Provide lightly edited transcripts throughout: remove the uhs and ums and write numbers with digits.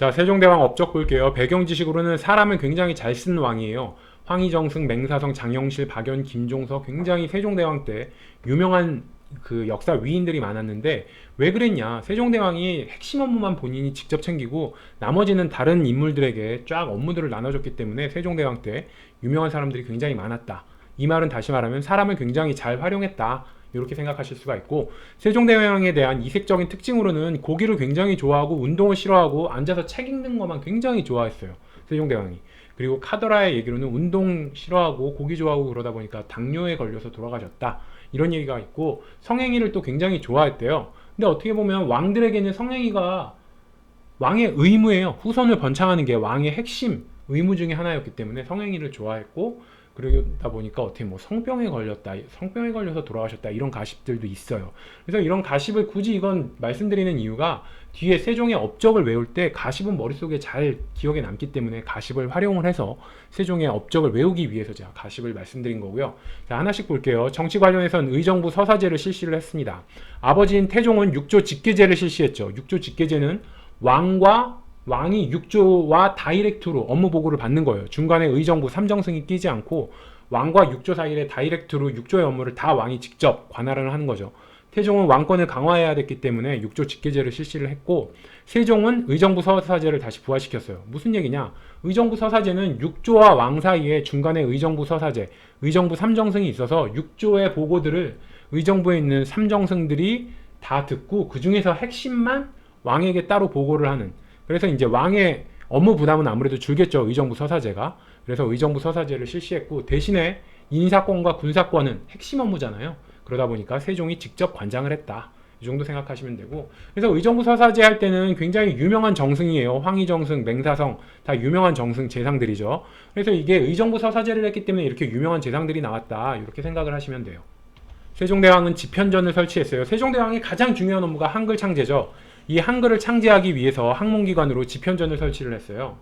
자, 세종대왕 업적 볼게요. 배경 지식으로는 사람을 굉장히 잘 쓴 왕이에요. 황희정승, 맹사성, 장영실, 박연, 김종서 굉장히 세종대왕 때 유명한 그 역사 위인들이 많았는데 왜 그랬냐? 세종대왕이 핵심 업무만 본인이 직접 챙기고 나머지는 다른 인물들에게 쫙 업무들을 나눠줬기 때문에 세종대왕 때 유명한 사람들이 굉장히 많았다. 이 말은 다시 말하면 사람을 굉장히 잘 활용했다. 이렇게 생각하실 수가 있고 세종대왕에 대한 이색적인 특징으로는 고기를 굉장히 좋아하고 운동을 싫어하고 앉아서 책 읽는 것만 굉장히 좋아했어요. 세종대왕이. 그리고 카더라의 얘기로는 운동 싫어하고 고기 좋아하고 그러다 보니까 당뇨에 걸려서 돌아가셨다. 이런 얘기가 있고 성행위를 또 굉장히 좋아했대요. 근데 어떻게 보면 왕들에게는 성행위가 왕의 의무예요. 후손을 번창하는 게 왕의 핵심 의무 중에 하나였기 때문에 성행위를 좋아했고 그러다 보니까 어떻게 뭐 성병에 걸렸다, 성병에 걸려서 돌아가셨다 이런 가십들도 있어요. 그래서 이런 가십을 굳이 이건 말씀드리는 이유가 뒤에 세종의 업적을 외울 때 가십은 머릿속에 잘 기억에 남기 때문에 가십을 활용을 해서 세종의 업적을 외우기 위해서 제가 가십을 말씀드린 거고요. 자, 하나씩 볼게요. 정치 관련해서는 의정부 서사제를 실시를 했습니다. 아버지인 태종은 육조 직계제를 실시했죠. 육조 직계제는 왕이 육조와 다이렉트로 업무 보고를 받는 거예요. 중간에 의정부 삼정승이 끼지 않고 왕과 육조 사이에 다이렉트로 육조의 업무를 다 왕이 직접 관할을 하는 거죠. 태종은 왕권을 강화해야 됐기 때문에 육조 직계제를 실시를 했고 세종은 의정부 서사제를 다시 부활시켰어요. 무슨 얘기냐? 의정부 서사제는 육조와 왕 사이에 중간에 의정부 서사제, 의정부 삼정승이 있어서 육조의 보고들을 의정부에 있는 삼정승들이 다 듣고 그 중에서 핵심만 왕에게 따로 보고를 하는. 그래서 이제 왕의 업무 부담은 아무래도 줄겠죠. 의정부 서사제가. 그래서 의정부 서사제를 실시했고 대신에 인사권과 군사권은 핵심 업무잖아요. 그러다 보니까 세종이 직접 관장을 했다. 이 정도 생각하시면 되고 그래서 의정부 서사제 할 때는 굉장히 유명한 정승이에요. 황희정승, 맹사성 다 유명한 정승 재상들이죠. 그래서 이게 의정부 서사제를 했기 때문에 이렇게 유명한 재상들이 나왔다. 이렇게 생각을 하시면 돼요. 세종대왕은 집현전을 설치했어요. 세종대왕이 가장 중요한 업무가 한글 창제죠. 이 한글을 창제하기 위해서 학문기관으로 집현전을 설치를 했어요.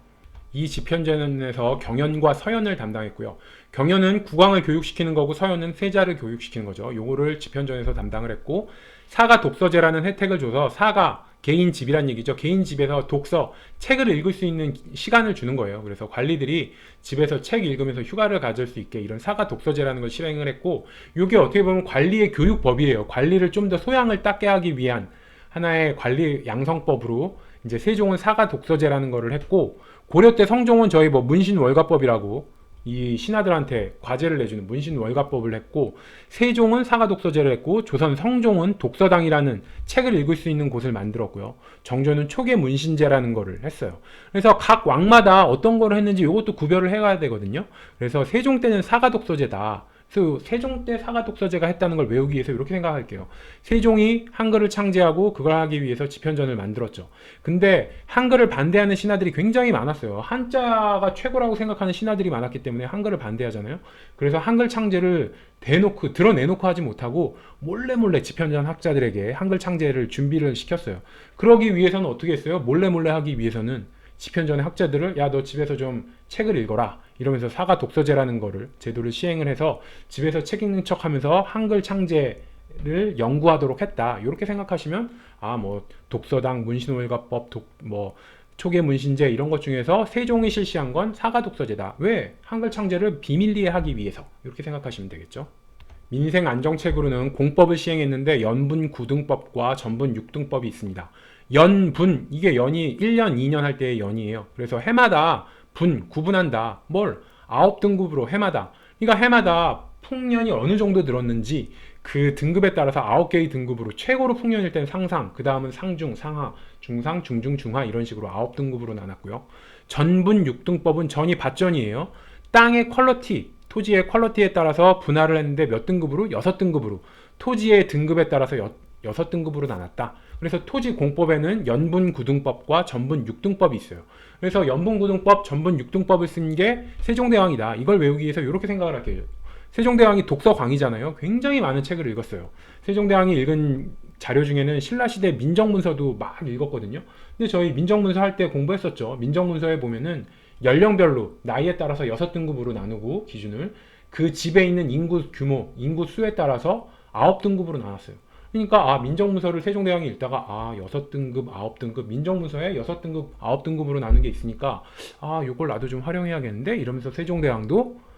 이 집현전에서 경연과 서연을 담당했고요. 경연은 국왕을 교육시키는 거고 서연은 세자를 교육시키는 거죠. 요거를 집현전에서 담당을 했고 사가 독서제라는 혜택을 줘서 사가 개인 집이란 얘기죠. 개인 집에서 독서, 책을 읽을 수 있는 시간을 주는 거예요. 그래서 관리들이 집에서 책 읽으면서 휴가를 가질 수 있게 이런 사가 독서제라는 걸 실행을 했고 이게 어떻게 보면 관리의 교육법이에요. 관리를 좀 더 소양을 닦게 하기 위한 하나의 관리 양성법으로 이제 세종은 사가 독서제라는 거를 했고 고려 때 성종은 저희 뭐 문신월가법이라고 이 신하들한테 과제를 내주는 문신월가법을 했고 세종은 사가 독서제를 했고 조선 성종은 독서당이라는 책을 읽을 수 있는 곳을 만들었고요. 정조는 초계 문신제라는 거를 했어요. 그래서 각 왕마다 어떤 거를 했는지 이것도 구별을 해가야 되거든요. 그래서 세종 때는 사가 독서제다. 그래서 세종 때 사가 독서제가 했다는 걸 외우기 위해서 이렇게 생각할게요. 세종이 한글을 창제하고 그걸 하기 위해서 집현전을 만들었죠. 근데 한글을 반대하는 신하들이 굉장히 많았어요. 한자가 최고라고 생각하는 신하들이 많았기 때문에 한글을 반대하잖아요. 그래서 한글 창제를 대놓고 드러내놓고 하지 못하고 몰래 집현전 학자들에게 한글 창제를 준비를 시켰어요. 그러기 위해서는 어떻게 했어요? 몰래 하기 위해서는 집현전의 학자들을 야 너 집에서 좀 책을 읽어라 이러면서 사가 독서제라는 거를 제도를 시행을 해서 집에서 책 읽는 척 하면서 한글 창제를 연구하도록 했다. 이렇게 생각하시면 아 뭐 독서당, 문신월가법, 뭐 초계 문신제 이런 것 중에서 세종이 실시한 건 사가 독서제다. 왜? 한글 창제를 비밀리에 하기 위해서 이렇게 생각하시면 되겠죠. 민생 안정책으로는 공법을 시행했는데 연분 구등법과 전분 육등법이 있습니다. 연분 이게 연이 1년 2년 할 때의 연이에요. 그래서 해마다 구분한다. 뭘? 9등급으로 해마다. 그러니까 해마다 풍년이 어느 정도 늘었는지 그 등급에 따라서 9개의 등급으로 최고로 풍년일 때는 상상, 그 다음은 상중, 상하, 중상, 중중, 중하 이런 식으로 9등급으로 나눴고요. 전분 육등법은 전이 밭전이에요. 땅의 퀄리티, 토지의 퀄리티에 따라서 분할을 했는데 몇 등급으로? 6등급으로. 토지의 등급에 따라서 6등급으로 나눴다. 그래서 토지공법에는 연분구등법과 전분육등법이 있어요. 그래서 연분구등법, 전분육등법을 쓴 게 세종대왕이다. 이걸 외우기 위해서 이렇게 생각을 할게요. 세종대왕이 독서광이잖아요. 굉장히 많은 책을 읽었어요. 세종대왕이 읽은 자료 중에는 신라시대 민정문서도 막 읽었거든요. 근데 저희 민정문서 할 때 공부했었죠. 민정문서에 보면은 연령별로 나이에 따라서 6등급으로 나누고 기준을 그 집에 있는 인구 규모, 인구 수에 따라서 9등급으로 나눴어요. 그러니까 민정문서를 세종대왕이 읽다가 6등급, 9등급 민정문서에 6등급, 9등급으로 나눈 게 있으니까 요걸 나도 좀 활용해야겠는데 이러면서 세종대왕도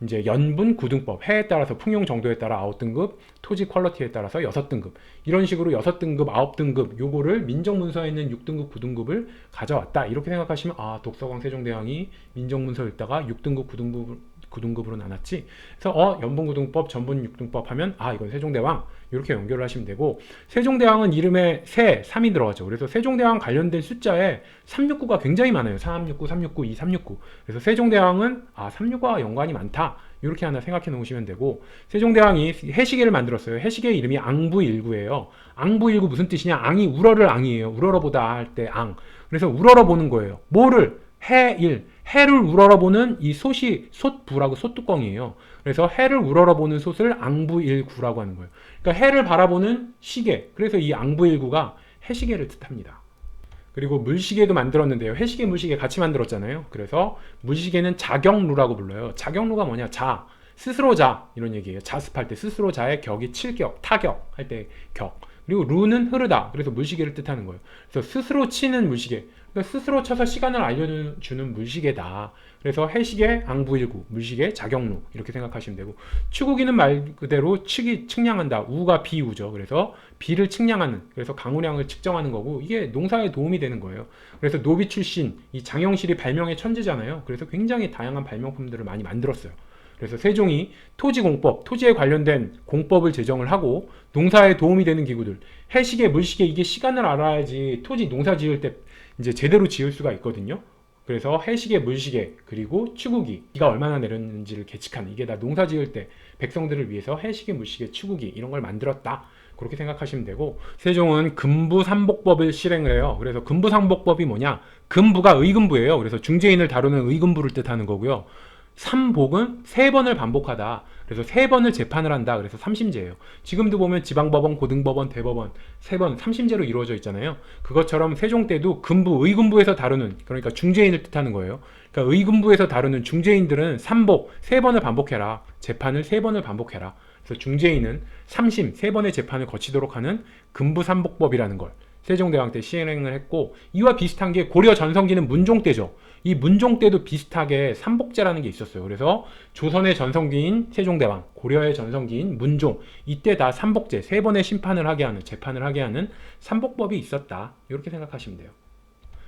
이제 연분 구등법, 해에 따라서 풍용 정도에 따라 9등급, 토지 퀄리티에 따라서 6등급 이런 식으로 6등급, 9등급 요거를 민정문서에 있는 6등급, 9등급을 가져왔다 이렇게 생각하시면 독서광 세종대왕이 민정문서 읽다가 6등급, 9등급으로 나눴지. 그래서 연분구등법, 전분 6등법 하면 이건 세종대왕 이렇게 연결을 하시면 되고, 세종대왕은 이름에 세, 3이 들어가죠. 그래서 세종대왕 관련된 숫자에 369가 굉장히 많아요. 369, 369, 2, 369. 그래서 세종대왕은 365와 연관이 많다. 이렇게 하나 생각해 놓으시면 되고, 세종대왕이 해시계를 만들었어요. 해시계의 이름이 앙부일구예요. 앙부일구 무슨 뜻이냐? 앙이 우러를 앙이에요. 우러러보다 할 때 앙. 그래서 우러러 보는 거예요. 뭐를? 해일. 해를 우러러보는 이 솥이 솥부라고 솥뚜껑이에요. 그래서 해를 우러러보는 솥을 앙부일구라고 하는 거예요. 그러니까 해를 바라보는 시계. 그래서 이 앙부일구가 해시계를 뜻합니다. 그리고 물시계도 만들었는데요. 해시계, 물시계 같이 만들었잖아요. 그래서 물시계는 자격루라고 불러요. 자격루가 뭐냐? 자, 스스로 자 이런 얘기예요. 자습할 때 스스로 자의 격이 7격, 타격 할 때 격. 그리고 루는 흐르다. 그래서 물시계를 뜻하는 거예요. 그래서 스스로 치는 물시계. 그러니까 스스로 쳐서 시간을 알려주는 물시계다. 그래서 해시계, 앙부일구, 물시계, 자격루 이렇게 생각하시면 되고, 추구기는 말 그대로 측량한다. 우가 비우죠. 그래서 비를 측량하는, 그래서 강우량을 측정하는 거고, 이게 농사에 도움이 되는 거예요. 그래서 노비 출신 이 장영실이 발명의 천재잖아요. 그래서 굉장히 다양한 발명품들을 많이 만들었어요. 그래서 세종이 토지공법, 토지에 관련된 공법을 제정을 하고 농사에 도움이 되는 기구들, 해시계, 물시계, 이게 시간을 알아야지 토지 농사 지을 때 이제 제대로 지을 수가 있거든요. 그래서 해시계, 물시계, 그리고 추구기, 비가 얼마나 내렸는지를 계측하는, 이게 다 농사 지을 때 백성들을 위해서 해시계, 물시계, 추구기 이런 걸 만들었다. 그렇게 생각하시면 되고, 세종은 금부삼복법을 실행을 해요. 그래서 금부삼복법이 뭐냐? 금부가 의금부예요. 그래서 중재인을 다루는 의금부를 뜻하는 거고요. 삼복은 세 번을 반복하다. 그래서 세 번을 재판을 한다. 그래서 삼심제예요. 지금도 보면 지방법원, 고등법원, 대법원 세 번 삼심제로 이루어져 있잖아요. 그것처럼 세종 때도 금부, 의금부에서 다루는, 그러니까 중재인을 뜻하는 거예요. 그러니까 의금부에서 다루는 중재인들은 삼복, 세 번을 반복해라. 재판을 세 번을 반복해라. 그래서 중재인은 삼심, 세 번의 재판을 거치도록 하는 금부삼복법이라는 걸 세종대왕 때 시행을 했고, 이와 비슷한 게 고려 전성기는 문종 때죠. 이 문종 때도 비슷하게 삼복제라는 게 있었어요. 그래서 조선의 전성기인 세종대왕, 고려의 전성기인 문종, 이때 다 삼복제, 세 번의 심판을 하게 하는, 재판을 하게 하는 삼복법이 있었다. 이렇게 생각하시면 돼요.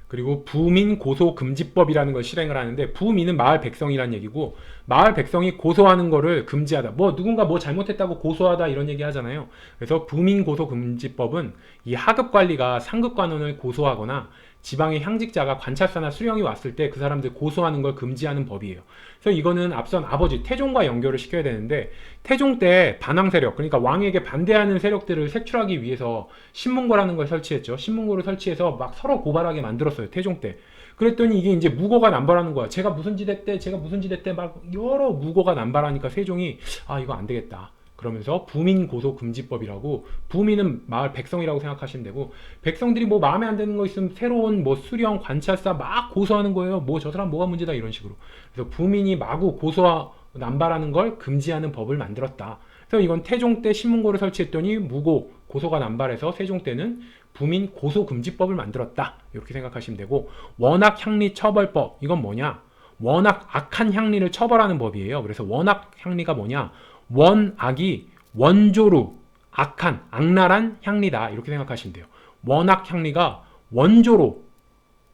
그리고 부민 고소 금지법이라는 걸 실행을 하는데, 부민은 마을 백성이란 얘기고, 마을 백성이 고소하는 거를 금지하다. 누군가 잘못했다고 고소하다 이런 얘기 하잖아요. 그래서 부민 고소 금지법은 이 하급 관리가 상급 관원을 고소하거나 지방의 향직자가 관찰사나 수령이 왔을 때 그 사람들 고소하는 걸 금지하는 법이에요. 그래서 이거는 앞선 아버지 태종과 연결을 시켜야 되는데, 태종 때 반왕 세력, 그러니까 왕에게 반대하는 세력들을 색출하기 위해서 신문고라는 걸 설치했죠. 신문고를 설치해서 막 서로 고발하게 만들었어요. 태종 때. 그랬더니 이게 이제 무고가 남발하는 거야. 제가 무슨 지대 때, 제가 무슨 지대 때, 막 여러 무고가 남발하니까 세종이 이거 안 되겠다. 그러면서 부민 고소 금지법이라고, 부민은 마을 백성이라고 생각하시면 되고, 백성들이 마음에 안 드는 거 있으면 새로운 수령, 관찰사 막 고소하는 거예요. 저 사람 뭐가 문제다 이런 식으로. 그래서 부민이 마구 남발하는 걸 금지하는 법을 만들었다. 그래서 이건 태종 때 신문고를 설치했더니 무고, 고소가 남발해서 세종 때는 부민 고소 금지법을 만들었다. 이렇게 생각하시면 되고, 원악 향리 처벌법, 이건 뭐냐? 원악, 악한 향리를 처벌하는 법이에요. 그래서 원악 향리가 뭐냐? 원악이 원조로 악한, 악랄한 향리다. 이렇게 생각하시면 돼요. 원악 향리가 원조로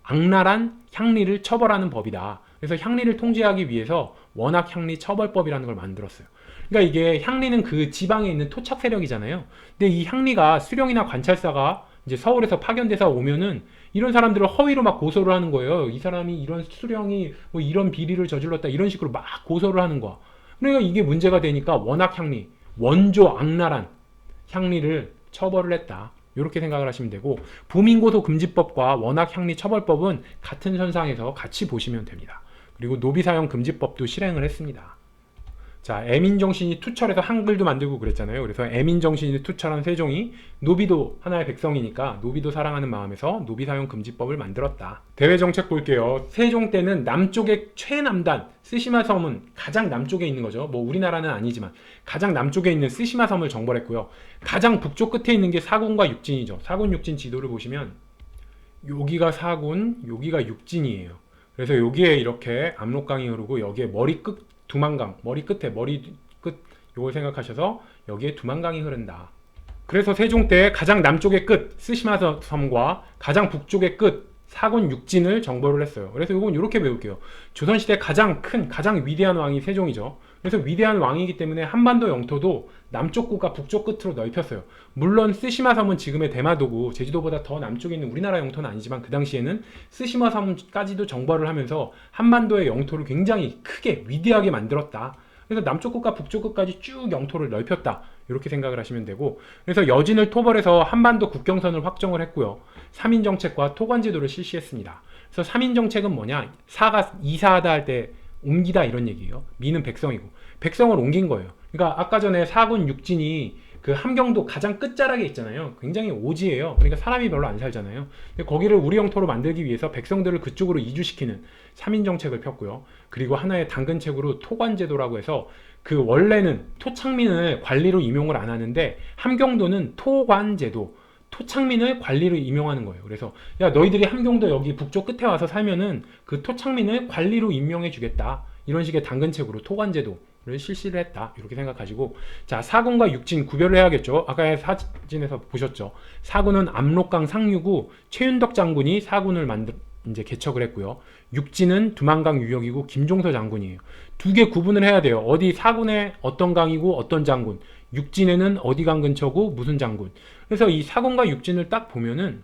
악랄한 향리를 처벌하는 법이다. 그래서 향리를 통제하기 위해서 원악 향리 처벌법이라는 걸 만들었어요. 그러니까 이게 향리는 그 지방에 있는 토착 세력이잖아요. 근데 이 향리가 수령이나 관찰사가 이제 서울에서 파견돼서 오면은 이런 사람들을 허위로 막 고소를 하는 거예요. 이 사람이 이런 수령이 이런 비리를 저질렀다 이런 식으로 막 고소를 하는 거야. 그러니까 이게 문제가 되니까 원악 향리, 원조 악랄한 향리를 처벌을 했다. 이렇게 생각을 하시면 되고, 부민고소 금지법과 원악 향리 처벌법은 같은 선상에서 같이 보시면 됩니다. 그리고 노비사용 금지법도 실행을 했습니다. 자, 애민정신이 투철해서 한글도 만들고 그랬잖아요. 그래서 애민정신이 투철한 세종이 노비도 하나의 백성이니까 노비도 사랑하는 마음에서 노비 사용 금지법을 만들었다. 대외 정책 볼게요. 세종 때는 남쪽의 최남단 쓰시마 섬은 가장 남쪽에 있는 거죠. 뭐 우리나라는 아니지만 가장 남쪽에 있는 쓰시마 섬을 정벌했고요. 가장 북쪽 끝에 있는 게 사군과 육진이죠. 사군 육진 지도를 보시면 여기가 사군, 여기가 육진이에요. 그래서 여기에 이렇게 압록강이 흐르고 여기에 머리 끝 두만강, 머리 끝에 머리 끝 요걸 생각하셔서 여기에 두만강이 흐른다. 그래서 세종 때 가장 남쪽의 끝 쓰시마 섬과 가장 북쪽의 끝 사군 육진을 정벌을 했어요. 그래서 이건 이렇게 배울게요. 조선시대 가장 큰 가장 위대한 왕이 세종이죠. 그래서 위대한 왕이기 때문에 한반도 영토도 남쪽 끝과 북쪽 끝으로 넓혔어요. 물론 쓰시마 섬은 지금의 대마도고 제주도보다 더 남쪽에 있는 우리나라 영토는 아니지만 그 당시에는 쓰시마 섬까지도 정벌을 하면서 한반도의 영토를 굉장히 크게 위대하게 만들었다. 그래서 남쪽 끝과 북쪽 끝까지 쭉 영토를 넓혔다. 이렇게 생각을 하시면 되고, 그래서 여진을 토벌해서 한반도 국경선을 확정을 했고요. 3인 정책과 토관제도를 실시했습니다. 그래서 3인 정책은 뭐냐? 사가 이사하다 할 때 옮기다 이런 얘기예요. 미는 백성이고 백성을 옮긴 거예요. 그러니까 아까 전에 사군 육진이 그 함경도 가장 끝자락에 있잖아요. 굉장히 오지예요. 그러니까 사람이 별로 안 살잖아요. 근데 거기를 우리 영토로 만들기 위해서 백성들을 그쪽으로 이주시키는 3인 정책을 폈고요. 그리고 하나의 당근책으로 토관제도라고 해서 그 원래는 토착민을 관리로 임용을 안 하는데 함경도는 토관제도 토착민을 관리로 임명하는 거예요. 그래서 야 너희들이 함경도 여기 북쪽 끝에 와서 살면은 그 토착민을 관리로 임명해 주겠다. 이런 식의 당근책으로 토관제도를 실시를 했다. 이렇게 생각하시고, 자 사군과 육진 구별을 해야겠죠. 아까 사진에서 보셨죠. 사군은 압록강 상류구 최윤덕 장군이 사군을 이제 개척을 했고요. 육진은 두만강 유역이고 김종서 장군이에요. 두 개 구분을 해야 돼요. 어디 사군에 어떤 강이고 어떤 장군, 육진에는 어디 강 근처고 무슨 장군. 그래서 이 사군과 육진을 딱 보면은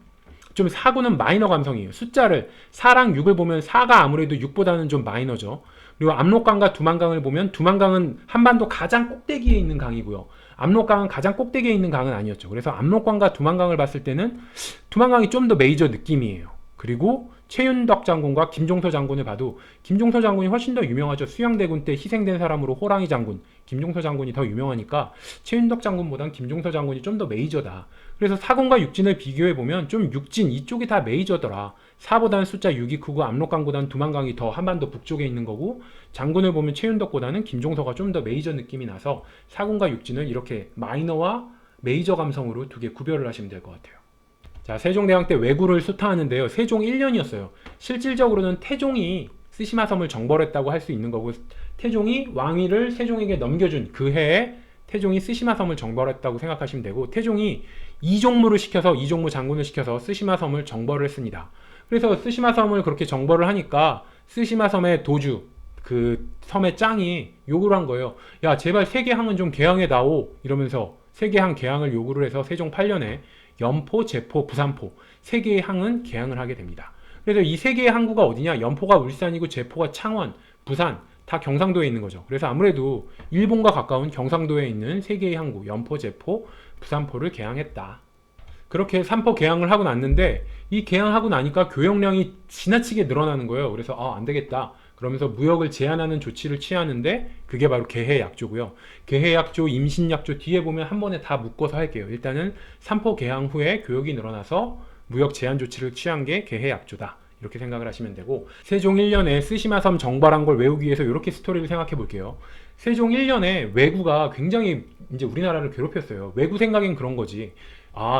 좀 사군은 마이너 감성이에요. 숫자를 4랑 6을 보면 4가 아무래도 6보다는 좀 마이너죠. 그리고 압록강과 두만강을 보면 두만강은 한반도 가장 꼭대기에 있는 강이고요. 압록강은 가장 꼭대기에 있는 강은 아니었죠. 그래서 압록강과 두만강을 봤을 때는 두만강이 좀 더 메이저 느낌이에요. 그리고 최윤덕 장군과 김종서 장군을 봐도 김종서 장군이 훨씬 더 유명하죠. 수양대군 때 희생된 사람으로 호랑이 장군, 김종서 장군이 더 유명하니까 최윤덕 장군보단 김종서 장군이 좀 더 메이저다. 그래서 사군과 육진을 비교해보면 좀 육진 이쪽이 다 메이저더라. 4보다는 숫자 6이 크고 압록강보다는 두만강이 더 한반도 북쪽에 있는 거고, 장군을 보면 최윤덕보다는 김종서가 좀 더 메이저 느낌이 나서 사군과 육진을 이렇게 마이너와 메이저 감성으로 두 개 구별을 하시면 될 것 같아요. 자, 세종대왕 때 왜구를 수타하는데요. 세종 1년이었어요. 실질적으로는 태종이 쓰시마섬을 정벌했다고 할 수 있는 거고, 태종이 왕위를 세종에게 넘겨준 그 해에 태종이 쓰시마섬을 정벌했다고 생각하시면 되고, 태종이 이종무를 시켜서 이종무 장군을 시켜서 쓰시마섬을 정벌을 했습니다. 그래서 쓰시마섬을 그렇게 정벌을 하니까 쓰시마섬의 도주, 그 섬의 짱이 요구를 한 거예요. 야 제발 세계항은 좀 개항해다오 이러면서 세계항 개항을 요구를 해서 세종 8년에 연포, 제포, 부산포 세 개의 항은 개항을 하게 됩니다. 그래서 이 세 개의 항구가 어디냐? 연포가 울산이고 제포가 창원, 부산 다 경상도에 있는 거죠. 그래서 아무래도 일본과 가까운 경상도에 있는 세 개의 항구 연포, 제포, 부산포를 개항했다. 그렇게 삼포 개항을 하고 났는데 이 개항하고 나니까 교역량이 지나치게 늘어나는 거예요. 그래서 안 되겠다. 그러면서 무역을 제한하는 조치를 취하는데 그게 바로 개해약조고요. 개해약조, 임신약조 뒤에 보면 한 번에 다 묶어서 할게요. 일단은 삼포 개항 후에 교역이 늘어나서 무역 제한 조치를 취한 게 개해약조다. 이렇게 생각을 하시면 되고, 세종 1년에 쓰시마섬 정벌한 걸 외우기 위해서 이렇게 스토리를 생각해 볼게요. 세종 1년에 왜구가 굉장히 이제 우리나라를 괴롭혔어요. 왜구 생각엔 그런 거지.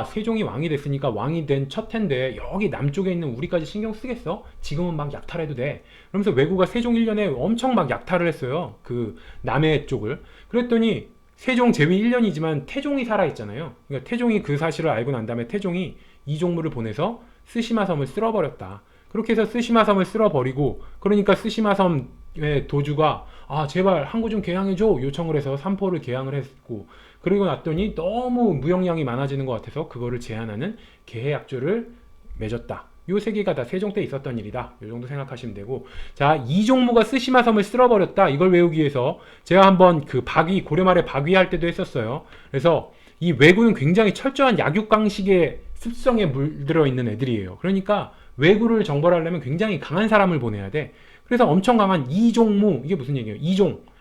세종이 왕이 됐으니까 왕이 된 첫 해인데 여기 남쪽에 있는 우리까지 신경 쓰겠어? 지금은 막 약탈해도 돼. 그러면서 왜구가 세종 1년에 엄청 막 약탈을 했어요. 그 남해 쪽을. 그랬더니 세종 재위 1년이지만 태종이 살아있잖아요. 그러니까 태종이 그 사실을 알고 난 다음에 태종이 이종무를 보내서 쓰시마섬을 쓸어버렸다. 그렇게 해서 쓰시마섬을 쓸어버리고, 그러니까 쓰시마섬의 도주가 제발 항구 좀 개항해줘 요청을 해서 삼포를 개항을 했고, 그리고 났더니 너무 무역량이 많아지는 것 같아서 그거를 제한하는 개해약조를 맺었다. 요 세 개가 다 세종 때 있었던 일이다. 요 정도 생각하시면 되고, 자 이종무가 쓰시마섬을 쓸어버렸다. 이걸 외우기 위해서 제가 한번 그 박위 고려말에 박위 할 때도 했었어요. 그래서 이 왜구는 굉장히 철저한 약육강식의 습성에 물들어 있는 애들이에요. 그러니까 왜구를 정벌하려면 굉장히 강한 사람을 보내야 돼. 그래서 엄청 강한 이종무, 이게 무슨 얘기예요?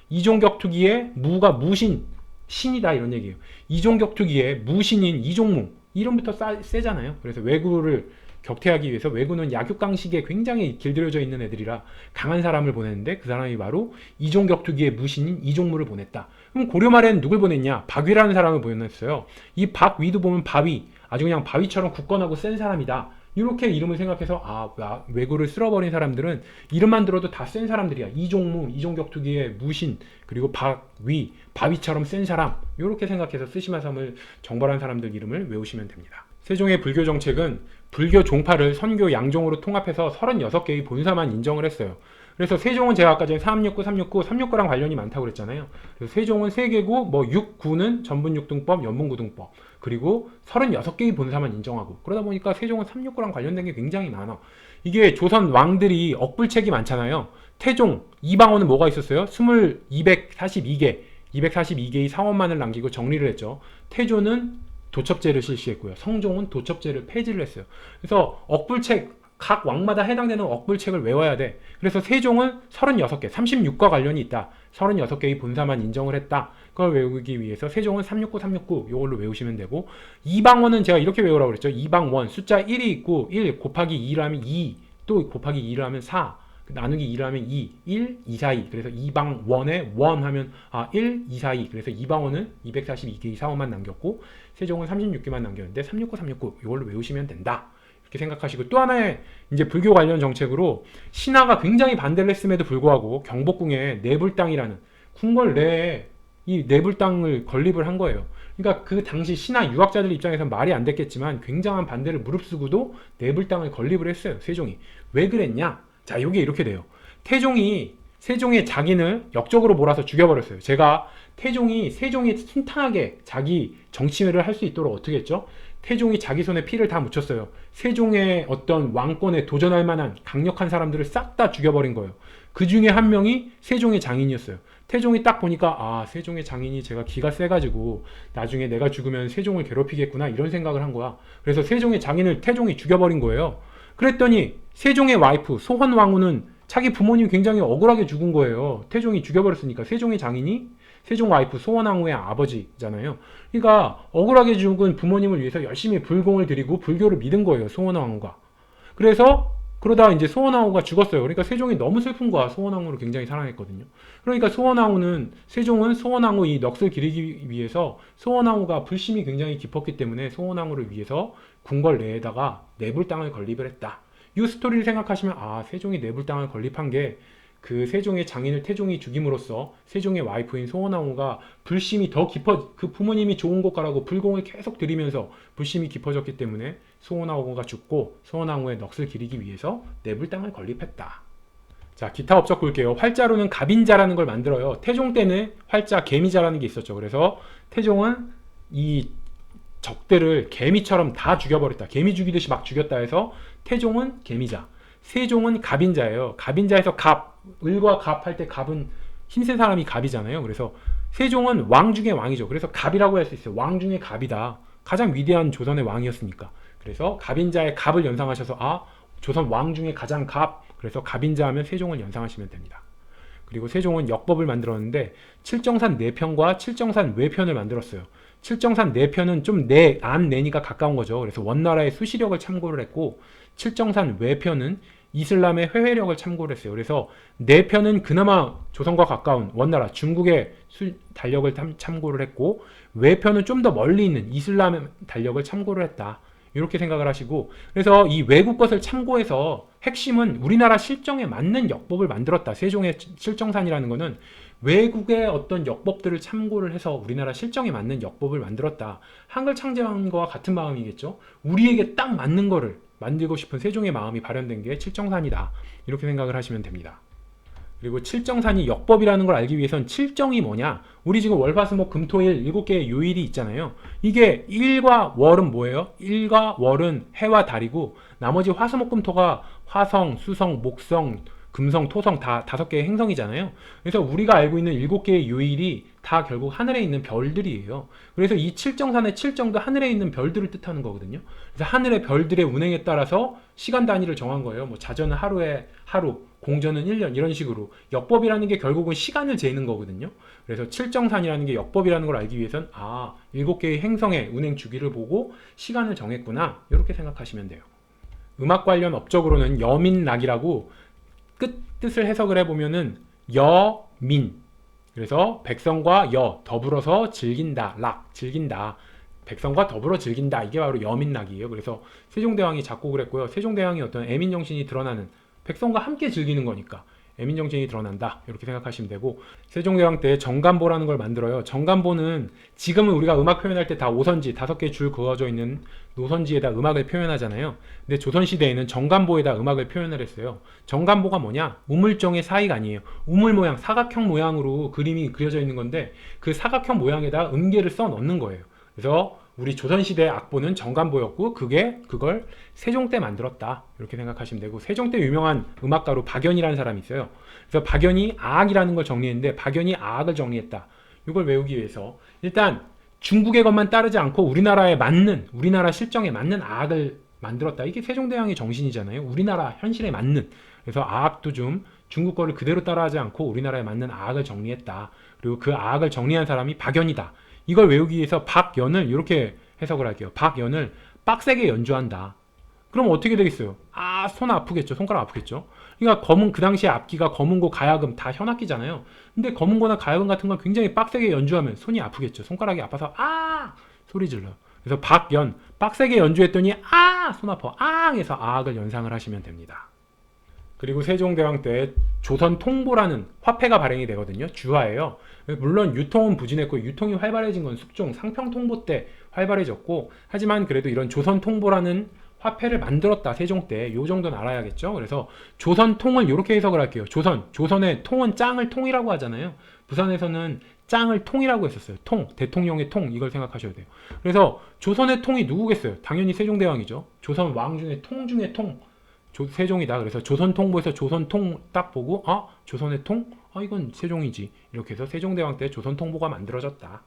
이종격투기의 무가 무신, 신이다 이런 얘기예요. 이종격투기의 무신인 이종무 이름부터 세잖아요. 그래서 왜구를 격퇴하기 위해서 왜구는 약육강식에 굉장히 길들여져 있는 애들이라 강한 사람을 보냈는데 그 사람이 바로 이종격투기의 무신인 이종무를 보냈다. 그럼 고려 말에는 누굴 보냈냐? 박위라는 사람을 보냈어요. 이 박위도 보면 바위, 아주 그냥 바위처럼 굳건하고 센 사람이다. 이렇게 이름을 생각해서 왜구를 쓸어버린 사람들은 이름만 들어도 다 센 사람들이야. 이종무, 이종격투기의 무신, 그리고 박위, 바위처럼 센 사람 이렇게 생각해서 쓰시마섬을 정벌한 사람들 이름을 외우시면 됩니다. 세종의 불교 정책은 불교 종파를 선교 양종으로 통합해서 36개의 본사만 인정을 했어요. 그래서 세종은 제가 아까 전에 369랑 관련이 많다고 그랬잖아요. 그래서 세종은 3개고 6구는 전분육등법, 연분구등법 그리고 36개의 본사만 인정하고 그러다 보니까 세종은 369랑 관련된 게 굉장히 많아. 이게 조선 왕들이 억불책이 많잖아요. 태종, 이방원은 뭐가 있었어요? 242개의 사원만을 남기고 정리를 했죠. 태조는 도첩제를 실시했고요. 성종은 도첩제를 폐지를 했어요. 그래서 억불책 각 왕마다 해당되는 억불책을 외워야 돼. 그래서 세종은 36개, 36과 관련이 있다. 36개의 본사만 인정을 했다. 그걸 외우기 위해서 세종은 369 이걸로 외우시면 되고 이방원은 제가 이렇게 외우라고 그랬죠. 이방원 숫자 1이 있고 1 곱하기 2를 하면 2, 또 곱하기 2를 하면 4, 나누기 2를 하면 2, 1, 2, 4, 2. 그래서 이방원에 원 하면 1, 2, 4, 2. 그래서 이방원은 242개의 사원만 남겼고 세종은 36개만 남겼는데 369 이걸로 외우시면 된다. 이렇게 생각하시고 또 하나의 이제 불교 관련 정책으로 신하가 굉장히 반대를 했음에도 불구하고 경복궁에 내불당이라는 궁궐 내에 이 내불당을 건립을 한 거예요. 그러니까 그 당시 신하 유학자들 입장에서는 말이 안 됐겠지만 굉장한 반대를 무릅쓰고도 내불당을 건립을 했어요. 세종이. 왜 그랬냐? 자, 이게 이렇게 돼요. 태종이 세종의 자기를 역적으로 몰아서 죽여버렸어요. 제가 태종이 세종이 순탄하게 자기 정치를 할 수 있도록 어떻게 했죠? 태종이 자기 손에 피를 다 묻혔어요. 세종의 어떤 왕권에 도전할 만한 강력한 사람들을 싹 다 죽여버린 거예요. 그 중에 한 명이 세종의 장인이었어요. 태종이 딱 보니까 세종의 장인이 제가 기가 세가지고 나중에 내가 죽으면 세종을 괴롭히겠구나 이런 생각을 한 거야. 그래서 세종의 장인을 태종이 죽여버린 거예요. 그랬더니 세종의 와이프 소헌왕후는 자기 부모님이 굉장히 억울하게 죽은 거예요. 태종이 죽여버렸으니까. 세종의 장인이 세종 와이프 소헌왕후의 아버지잖아요. 그러니까 억울하게 죽은 부모님을 위해서 열심히 불공을 들이고 불교를 믿은 거예요. 소헌왕후가. 그래서 그러다 이제 소헌왕후가 죽었어요. 그러니까 세종이 너무 슬픈 거야. 소헌왕후를 굉장히 사랑했거든요. 그러니까 세종은 소헌왕후 이 넋을 기리기 위해서 소헌왕후가 불심이 굉장히 깊었기 때문에 소헌왕후를 위해서 궁궐 내에다가 내불당을 건립을 했다. 이 스토리를 생각하시면 세종이 내불당을 건립한 게 그 세종의 장인을 태종이 죽임으로써 세종의 와이프인 소헌왕후가 불심이 더 깊어 그 부모님이 좋은 곳 가라고 불공을 계속 들이면서 불심이 깊어졌기 때문에 소헌왕후가 죽고 소헌왕후의 넋을 기리기 위해서 내불당을 건립했다. 자, 기타 업적 볼게요. 활자로는 갑인자라는 걸 만들어요. 태종 때는 활자 개미자라는 게 있었죠. 그래서 태종은 이 적들을 개미처럼 다 죽여버렸다. 개미 죽이듯이 막 죽였다 해서 태종은 개미자, 세종은 갑인자예요. 갑인자에서 을과 갑 할 때 갑은 힘센 사람이 갑이잖아요. 그래서 세종은 왕 중의 왕이죠. 그래서 갑이라고 할 수 있어요. 왕 중의 갑이다. 가장 위대한 조선의 왕이었으니까. 그래서 갑인자의 갑을 연상하셔서 조선 왕 중에 가장 갑. 그래서 갑인자 하면 세종을 연상하시면 됩니다. 그리고 세종은 역법을 만들었는데 칠정산 내편과 칠정산 외편을 만들었어요. 칠정산 내편은 좀 내니까 가까운 거죠. 그래서 원나라의 수시력을 참고를 했고 칠정산 외편은 이슬람의 회회력을 참고를 했어요. 그래서 내편은 그나마 조선과 가까운 원나라 중국의 달력을 참고를 했고 외편은 좀 더 멀리 있는 이슬람의 달력을 참고를 했다. 이렇게 생각을 하시고 그래서 이 외국 것을 참고해서 핵심은 우리나라 실정에 맞는 역법을 만들었다. 세종의 칠정산이라는 거는 외국의 어떤 역법들을 참고를 해서 우리나라 실정에 맞는 역법을 만들었다. 한글 창제한 거와 같은 마음이겠죠. 우리에게 딱 맞는 거를 만들고 싶은 세종의 마음이 발현된 게 칠정산이다. 이렇게 생각을 하시면 됩니다. 그리고 칠정산이 역법이라는 걸 알기 위해선 칠정이 뭐냐? 우리 지금 월화수목 금토일 7개의 요일이 있잖아요. 이게 일과 월은 뭐예요? 일과 월은 해와 달이고 나머지 화수목금토가 화성, 수성, 목성, 금성, 토성 다 5개의 행성이잖아요. 그래서 우리가 알고 있는 7개의 요일이 다 결국 하늘에 있는 별들이에요. 그래서 이 칠정산의 칠정도 하늘에 있는 별들을 뜻하는 거거든요. 그래서 하늘의 별들의 운행에 따라서 시간 단위를 정한 거예요. 뭐 자전은 하루에 하루, 공전은 1년 이런 식으로 역법이라는 게 결국은 시간을 재는 거거든요. 그래서 칠정산이라는 게 역법이라는 걸 알기 위해선 7개의 행성의 운행 주기를 보고 시간을 정했구나 이렇게 생각하시면 돼요. 음악 관련 업적으로는 여민락이라고 뜻을 해석을 해보면은 여민, 그래서 백성과 더불어서 즐긴다, 즐긴다, 백성과 더불어 즐긴다, 이게 바로 여민락이에요. 그래서 세종대왕이 작곡을 했고요. 세종대왕이 어떤 애민정신이 드러나는, 백성과 함께 즐기는 거니까 애민정신이 드러난다 이렇게 생각하시면 되고, 세종대왕 때 정간보라는 걸 만들어요. 정간보는 지금은 우리가 음악 표현할 때 다 오선지 5개 줄 그어져 있는 노선지에다 음악을 표현하잖아요. 근데 조선시대에는 정간보에다 음악을 표현을 했어요. 정간보가 뭐냐? 우물정의 사익 아니에요. 우물 모양, 사각형 모양으로 그림이 그려져 있는 건데 그 사각형 모양에다 음계를 써 넣는 거예요. 그래서 우리 조선시대 악보는 정간보였고 그걸 세종 때 만들었다 이렇게 생각하시면 되고, 세종 때 유명한 음악가로 박연이라는 사람이 있어요. 그래서 박연이 아악이라는 걸 정리했는데 박연이 아악을 정리했다. 이걸 외우기 위해서 일단 중국의 것만 따르지 않고 우리나라에 맞는, 우리나라 실정에 맞는 아악을 만들었다. 이게 세종대왕의 정신이잖아요. 우리나라 현실에 맞는. 그래서 아악도 좀 중국 거를 그대로 따라하지 않고 우리나라에 맞는 아악을 정리했다. 그리고 그 아악을 정리한 사람이 박연이다. 이걸 외우기 위해서 박연을 이렇게 해석을 할게요. 박연을 빡세게 연주한다. 그럼 어떻게 되겠어요? 손 아프겠죠. 손가락 아프겠죠. 그러니까 그 당시에 악기가 검은고 가야금 다 현악기잖아요. 근데 검은고나 가야금 같은 걸 굉장히 빡세게 연주하면 손이 아프겠죠. 손가락이 아파서 소리 질러요. 그래서 박연, 빡세게 연주했더니 손 아파. 해서 아악을 연상을 하시면 됩니다. 그리고 세종대왕 때 조선 통보라는 화폐가 발행이 되거든요. 주화예요. 물론 유통은 부진했고, 유통이 활발해진 건 숙종, 상평 통보 때 활발해졌고, 하지만 그래도 이런 조선 통보라는 화폐를 만들었다, 세종 때. 요 정도는 알아야겠죠. 그래서 조선 통을 이렇게 해석을 할게요. 조선의 통은 짱을 통이라고 하잖아요. 부산에서는 짱을 통이라고 했었어요. 대통령의 통, 이걸 생각하셔야 돼요. 그래서 조선의 통이 누구겠어요? 당연히 세종대왕이죠. 조선 왕 중에 통 중에 통, 세종이다. 그래서 조선통보에서 조선통 딱 보고 조선의 통? 이건 세종이지. 이렇게 해서 세종대왕 때 조선통보가 만들어졌다.